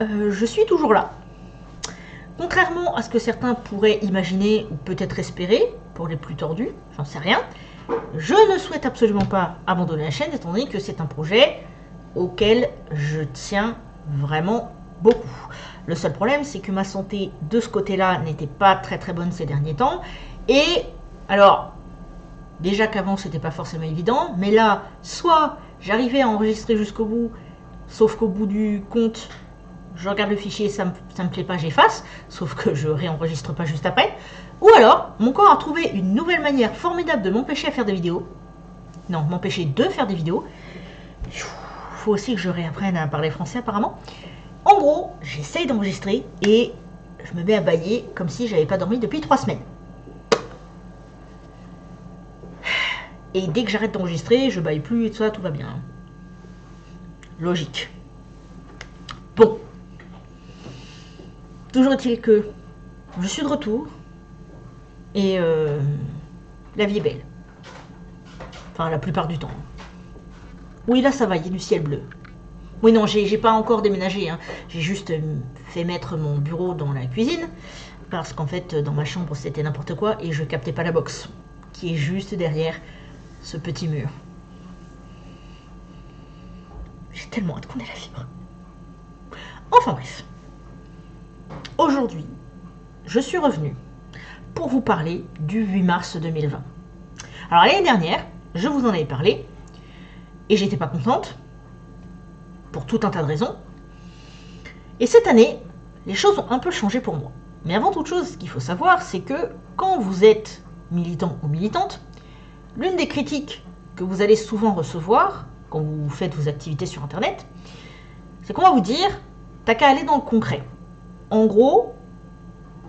je suis toujours là. Contrairement à ce que certains pourraient imaginer ou peut-être espérer, pour les plus tordus, j'en sais rien, je ne souhaite absolument pas abandonner la chaîne, étant donné que c'est un projet auquel je tiens vraiment beaucoup. Le seul problème, c'est que ma santé de ce côté-là n'était pas très bonne ces derniers temps. Et alors, déjà qu'avant, c'était pas forcément évident, mais là, soit j'arrivais à enregistrer jusqu'au bout, sauf qu'au bout du compte, je regarde le fichier, ça me plaît pas, j'efface, sauf que je réenregistre pas juste après. Ou alors, mon corps a trouvé une nouvelle manière formidable de m'empêcher à faire des vidéos. Non, m'empêcher de faire des vidéos. Faut aussi que je réapprenne à parler français apparemment. En gros, j'essaye d'enregistrer et je me mets à bâiller comme si j'avais pas dormi depuis 3 semaines. Et dès que j'arrête d'enregistrer, je bâille plus et tout ça, tout va bien. Logique. Bon. Toujours est-il que je suis de retour et la vie est belle. Enfin, la plupart du temps. Oui, là ça va, il y a du ciel bleu. Oui, non, j'ai pas encore déménagé, hein. J'ai juste fait mettre mon bureau dans la cuisine parce qu'en fait, dans ma chambre, c'était n'importe quoi et je captais pas la box qui est juste derrière ce petit mur. J'ai tellement hâte qu'on ait la fibre. Enfin bref. Aujourd'hui, je suis revenue pour vous parler du 8 mars 2020. Alors l'année dernière, je vous en avais parlé et j'étais pas contente pour tout un tas de raisons. Et cette année, les choses ont un peu changé pour moi. Mais avant toute chose, ce qu'il faut savoir, c'est que quand vous êtes militant ou militante, l'une des critiques que vous allez souvent recevoir quand vous faites vos activités sur Internet, c'est qu'on va vous dire « t'as qu'à aller dans le concret ». En gros,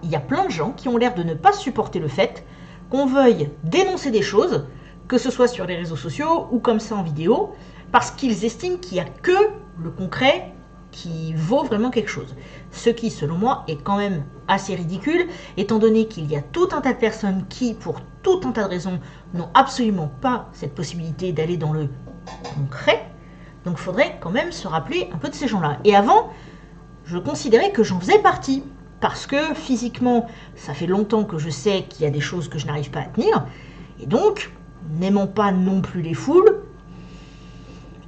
il y a plein de gens qui ont l'air de ne pas supporter le fait qu'on veuille dénoncer des choses, que ce soit sur les réseaux sociaux ou comme ça en vidéo, parce qu'ils estiment qu'il n'y a que le concret qui vaut vraiment quelque chose. Ce qui, selon moi, est quand même assez ridicule, étant donné qu'il y a tout un tas de personnes qui, pour tout un tas de raisons, n'ont absolument pas cette possibilité d'aller dans le concret. Donc il faudrait quand même se rappeler un peu de ces gens-là. Et avant, je considérais que j'en faisais partie, parce que physiquement, ça fait longtemps que je sais qu'il y a des choses que je n'arrive pas à tenir, et donc, n'aimant pas non plus les foules,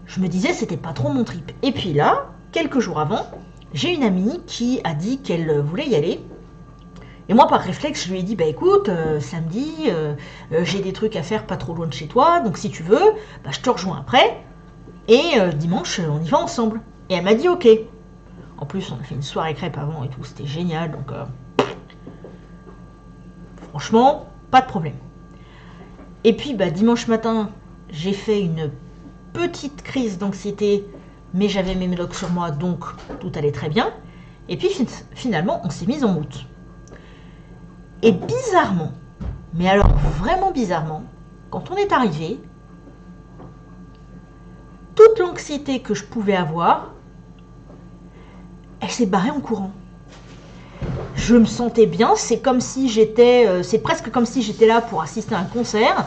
je me disais c'était pas trop mon trip. Et puis là, quelques jours avant, j'ai une amie qui a dit qu'elle voulait y aller, et moi par réflexe, je lui ai dit, bah écoute, samedi, j'ai des trucs à faire pas trop loin de chez toi, donc si tu veux, bah, je te rejoins après, et dimanche, on y va ensemble. Et elle m'a dit ok. En plus, on a fait une soirée crêpe avant et tout, c'était génial, donc franchement, pas de problème. Et puis, bah, dimanche matin, j'ai fait une petite crise d'anxiété, mais j'avais mes médocs sur moi, donc tout allait très bien. Et puis, finalement, on s'est mis en route. Et bizarrement, mais alors vraiment bizarrement, quand on est arrivé, toute l'anxiété que je pouvais avoir, elle s'est barrée en courant. Je me sentais bien, c'est comme si j'étais, c'est presque comme si j'étais là pour assister à un concert.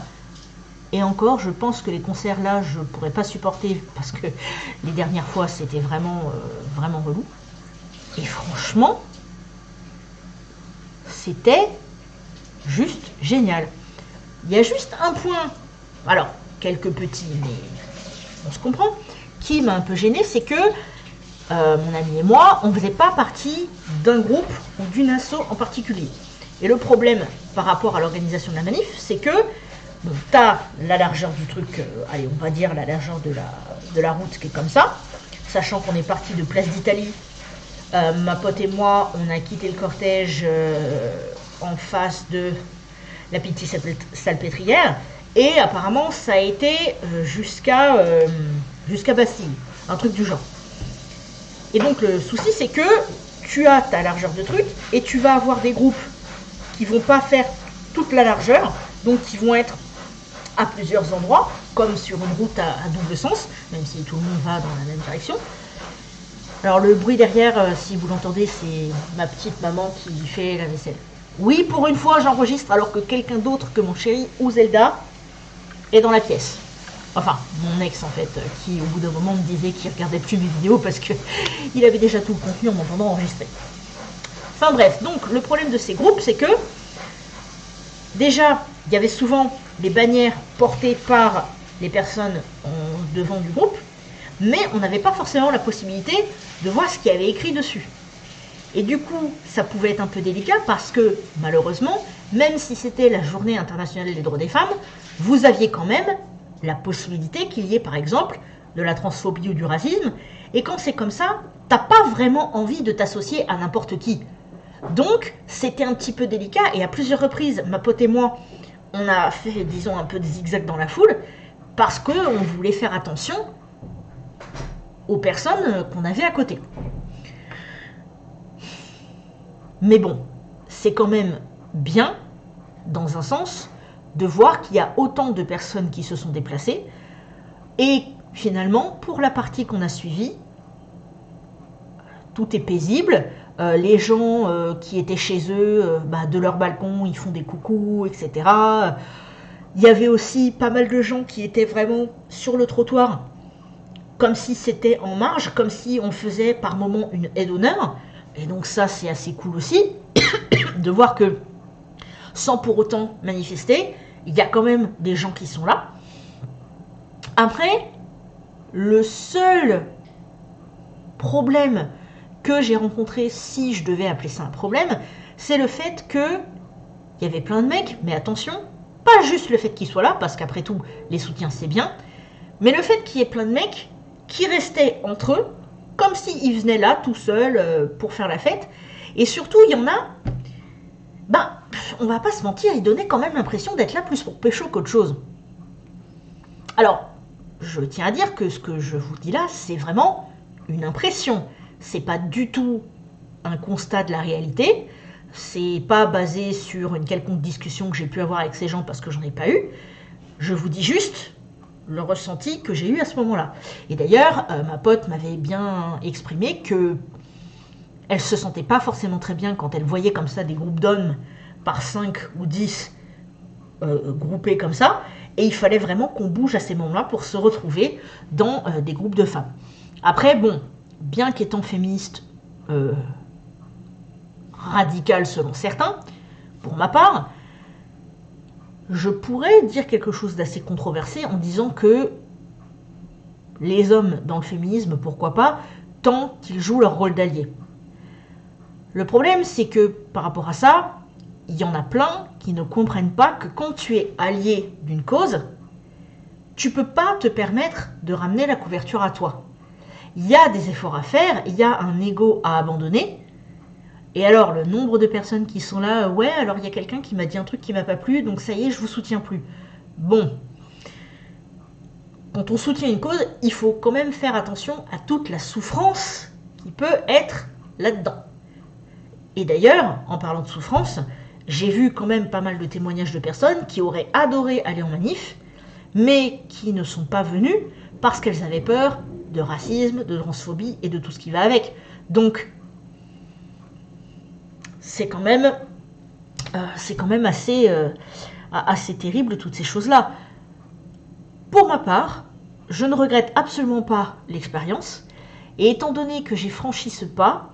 Et encore, je pense que les concerts là, je pourrais pas supporter parce que les dernières fois, c'était vraiment relou. Et franchement, c'était juste génial. Il y a juste un point, alors quelques petits, mais on se comprend, qui m'a un peu gêné, c'est que mon ami et moi, on ne faisait pas partie d'un groupe ou d'une asso en particulier. Et le problème par rapport à l'organisation de la manif, c'est que bon, tu as la largeur du truc, allez, on va dire la largeur de la route qui est comme ça, sachant qu'on est parti de Place d'Italie. Ma pote et moi, on a quitté le cortège en face de la Pitié-Salpêtrière, et apparemment ça a été jusqu'à Bastille, un truc du genre. Et donc le souci, c'est que tu as ta largeur de truc et tu vas avoir des groupes qui vont pas faire toute la largeur, donc qui vont être à plusieurs endroits, comme sur une route à double sens, même si tout le monde va dans la même direction. Alors le bruit derrière, si vous l'entendez, c'est ma petite maman qui fait la vaisselle. Oui, pour une fois, j'enregistre alors que quelqu'un d'autre que mon chéri ou Zelda est dans la pièce. Enfin, mon ex en fait, qui au bout d'un moment me disait qu'il regardait plus mes vidéos parce qu'il avait déjà tout le contenu en m'entendant enregistrer. Enfin bref, donc le problème de ces groupes, c'est que déjà, il y avait souvent les bannières portées par les personnes devant du groupe, mais on n'avait pas forcément la possibilité de voir ce qu'il y avait écrit dessus. Et du coup, ça pouvait être un peu délicat parce que, malheureusement, même si c'était la journée internationale des droits des femmes, vous aviez quand même la possibilité qu'il y ait, par exemple, de la transphobie ou du racisme. Et quand c'est comme ça, t'as pas vraiment envie de t'associer à n'importe qui. Donc, c'était un petit peu délicat. Et à plusieurs reprises, ma pote et moi, on a fait, disons, un peu de zigzag dans la foule parce qu'on voulait faire attention aux personnes qu'on avait à côté. Mais bon, c'est quand même bien, dans un sens, de voir qu'il y a autant de personnes qui se sont déplacées. Et finalement, pour la partie qu'on a suivie, tout est paisible. Les gens qui étaient chez eux, de leur balcon, ils font des coucous, etc. Il y avait aussi pas mal de gens qui étaient vraiment sur le trottoir, comme si c'était en marge, comme si on faisait par moment une aide d'honneur. Et donc ça, c'est assez cool aussi, de voir que, sans pour autant manifester, il y a quand même des gens qui sont là. Après, le seul problème que j'ai rencontré, si je devais appeler ça un problème, c'est le fait que il y avait plein de mecs, mais attention, pas juste le fait qu'ils soient là, parce qu'après tout, les soutiens c'est bien, mais le fait qu'il y ait plein de mecs qui restaient entre eux, comme s'ils venaient là tout seuls pour faire la fête. Et surtout, il y en a, on va pas se mentir, ils donnaient quand même l'impression d'être là plus pour pécho qu'autre chose. Alors, je tiens à dire que ce que je vous dis là, c'est vraiment une impression. C'est pas du tout un constat de la réalité. C'est pas basé sur une quelconque discussion que j'ai pu avoir avec ces gens parce que j'en ai pas eu. Je vous dis juste le ressenti que j'ai eu à ce moment-là. Et d'ailleurs, ma pote m'avait bien exprimé que elle se sentait pas forcément très bien quand elle voyait comme ça des groupes d'hommes par 5 ou 10 groupés comme ça, et il fallait vraiment qu'on bouge à ces moments-là pour se retrouver dans des groupes de femmes. Après, bon, bien qu'étant féministe radicale selon certains, pour ma part, je pourrais dire quelque chose d'assez controversé en disant que les hommes dans le féminisme, pourquoi pas, tant qu'ils jouent leur rôle d'alliés. Le problème, c'est que par rapport à ça, il y en a plein qui ne comprennent pas que quand tu es allié d'une cause, tu peux pas te permettre de ramener la couverture à toi. Il y a des efforts à faire, il y a un ego à abandonner. Et alors, le nombre de personnes qui sont là, ouais, alors il y a quelqu'un qui m'a dit un truc qui m'a pas plu, donc ça y est, je vous soutiens plus. Bon. Quand on soutient une cause, il faut quand même faire attention à toute la souffrance qui peut être là-dedans. Et d'ailleurs, en parlant de souffrance, j'ai vu quand même pas mal de témoignages de personnes qui auraient adoré aller en manif, mais qui ne sont pas venues parce qu'elles avaient peur de racisme, de transphobie et de tout ce qui va avec. Donc, c'est quand même assez terrible toutes ces choses-là. Pour ma part, je ne regrette absolument pas l'expérience, et étant donné que j'ai franchi ce pas,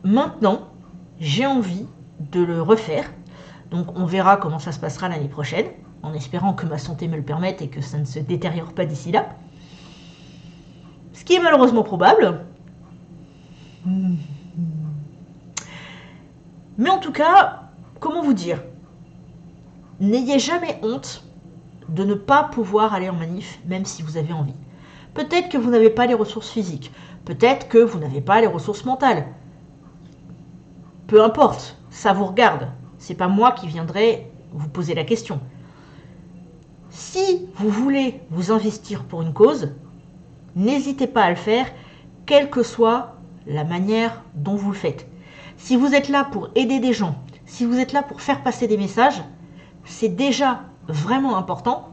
maintenant, j'ai envie de le refaire. Donc on verra comment ça se passera l'année prochaine, en espérant que ma santé me le permette et que ça ne se détériore pas d'ici là. Ce qui est malheureusement probable. Mais en tout cas, comment vous dire, n'ayez jamais honte de ne pas pouvoir aller en manif, même si vous avez envie. Peut-être que vous n'avez pas les ressources physiques, peut-être que vous n'avez pas les ressources mentales. Peu importe, ça vous regarde. C'est pas moi qui viendrai vous poser la question. Si vous voulez vous investir pour une cause, n'hésitez pas à le faire, quelle que soit la manière dont vous le faites. Si vous êtes là pour aider des gens, si vous êtes là pour faire passer des messages, c'est déjà vraiment important.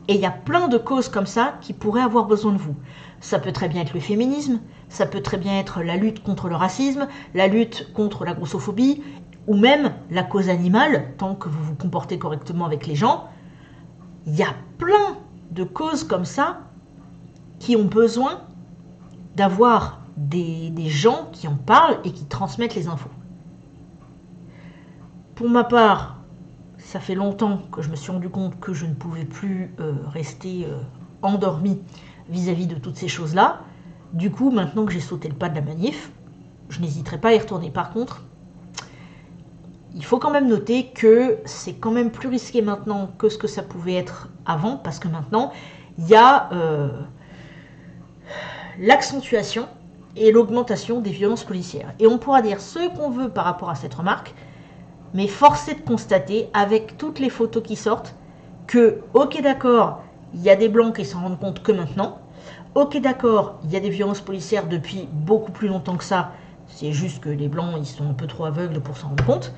Et il y a plein de causes comme ça qui pourraient avoir besoin de vous. Ça peut très bien être le féminisme, ça peut très bien être la lutte contre le racisme, la lutte contre la grossophobie, ou même la cause animale, tant que vous vous comportez correctement avec les gens. Il y a plein de causes comme ça qui ont besoin d'avoir des gens qui en parlent et qui transmettent les infos. Pour ma part, ça fait longtemps que je me suis rendu compte que je ne pouvais plus rester endormie vis-à-vis de toutes ces choses-là. Du coup, maintenant que j'ai sauté le pas de la manif, je n'hésiterai pas à y retourner. Par contre, il faut quand même noter que c'est quand même plus risqué maintenant que ce que ça pouvait être avant, parce que maintenant, il y a l'accentuation et l'augmentation des violences policières. Et on pourra dire ce qu'on veut par rapport à cette remarque, mais force est de constater, avec toutes les photos qui sortent, que, ok d'accord, il y a des blancs qui s'en rendent compte que maintenant, ok d'accord, il y a des violences policières depuis beaucoup plus longtemps que ça, c'est juste que les blancs, ils sont un peu trop aveugles pour s'en rendre compte,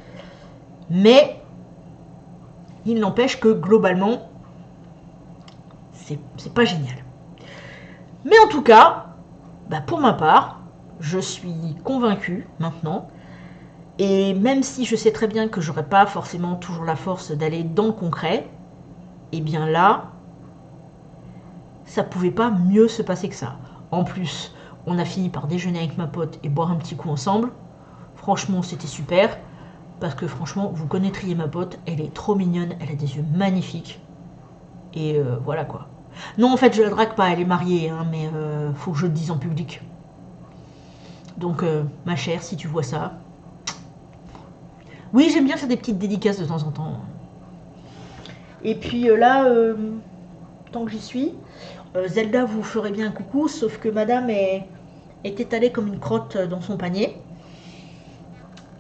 mais il n'empêche que, globalement, c'est pas génial. Mais en tout cas, pour ma part, je suis convaincue maintenant. Et même si je sais très bien que j'aurais pas forcément toujours la force d'aller dans le concret, et bien là, ça pouvait pas mieux se passer que ça. En plus, on a fini par déjeuner avec ma pote et boire un petit coup ensemble. Franchement, c'était super. Parce que franchement, vous connaîtriez ma pote, elle est trop mignonne, elle a des yeux magnifiques. Et voilà quoi. Non, en fait, je la drague pas, elle est mariée, hein, mais faut que je le dise en public. Donc, ma chère, si tu vois ça... Oui, j'aime bien faire des petites dédicaces de temps en temps. Et puis là, tant que j'y suis, Zelda vous ferait bien un coucou, sauf que madame est étalée comme une crotte dans son panier.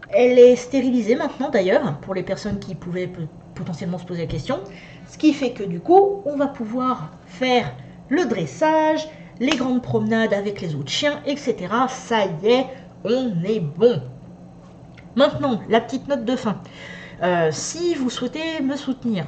Elle est stérilisée maintenant d'ailleurs, pour les personnes qui pouvaient potentiellement se poser la question. Ce qui fait que du coup, on va pouvoir faire le dressage, les grandes promenades avec les autres chiens, etc. Ça y est, on est bon. Maintenant, la petite note de fin. Si vous souhaitez me soutenir,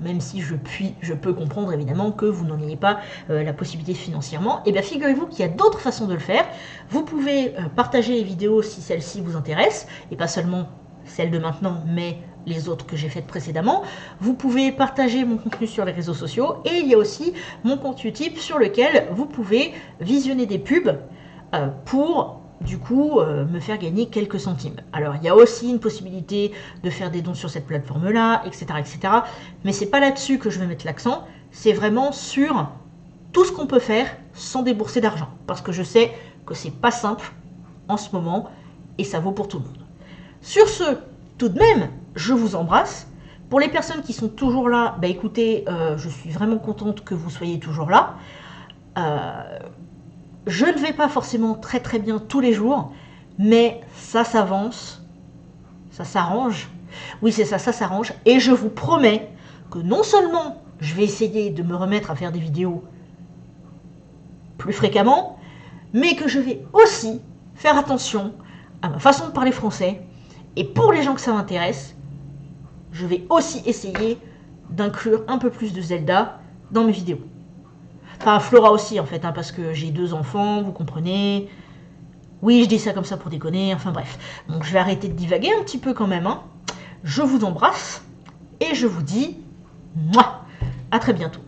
même si je peux comprendre évidemment que vous n'en ayez pas la possibilité financièrement, et bien figurez-vous qu'il y a d'autres façons de le faire. Vous pouvez partager les vidéos si celles-ci vous intéressent, et pas seulement celles de maintenant, mais les autres que j'ai faites précédemment. Vous pouvez partager mon contenu sur les réseaux sociaux, et il y a aussi mon compte YouTube sur lequel vous pouvez visionner des pubs pour... du coup, me faire gagner quelques centimes. Alors, il y a aussi une possibilité de faire des dons sur cette plateforme-là, etc., etc. Mais c'est pas là-dessus que je vais mettre l'accent. C'est vraiment sur tout ce qu'on peut faire sans débourser d'argent. Parce que je sais que c'est pas simple en ce moment et ça vaut pour tout le monde. Sur ce, tout de même, je vous embrasse. Pour les personnes qui sont toujours là, écoutez, je suis vraiment contente que vous soyez toujours là. Je ne vais pas forcément très très bien tous les jours, mais ça s'avance, ça s'arrange. Oui, c'est ça, ça s'arrange. Et je vous promets que non seulement je vais essayer de me remettre à faire des vidéos plus fréquemment, mais que je vais aussi faire attention à ma façon de parler français. Et pour les gens que ça m'intéresse, je vais aussi essayer d'inclure un peu plus de Zelda dans mes vidéos. Enfin, Flora aussi, en fait, hein, parce que j'ai 2 enfants, vous comprenez. Oui, je dis ça comme ça pour déconner, enfin bref. Donc, je vais arrêter de divaguer un petit peu quand même. Hein. Je vous embrasse et je vous dis, mouah, à très bientôt.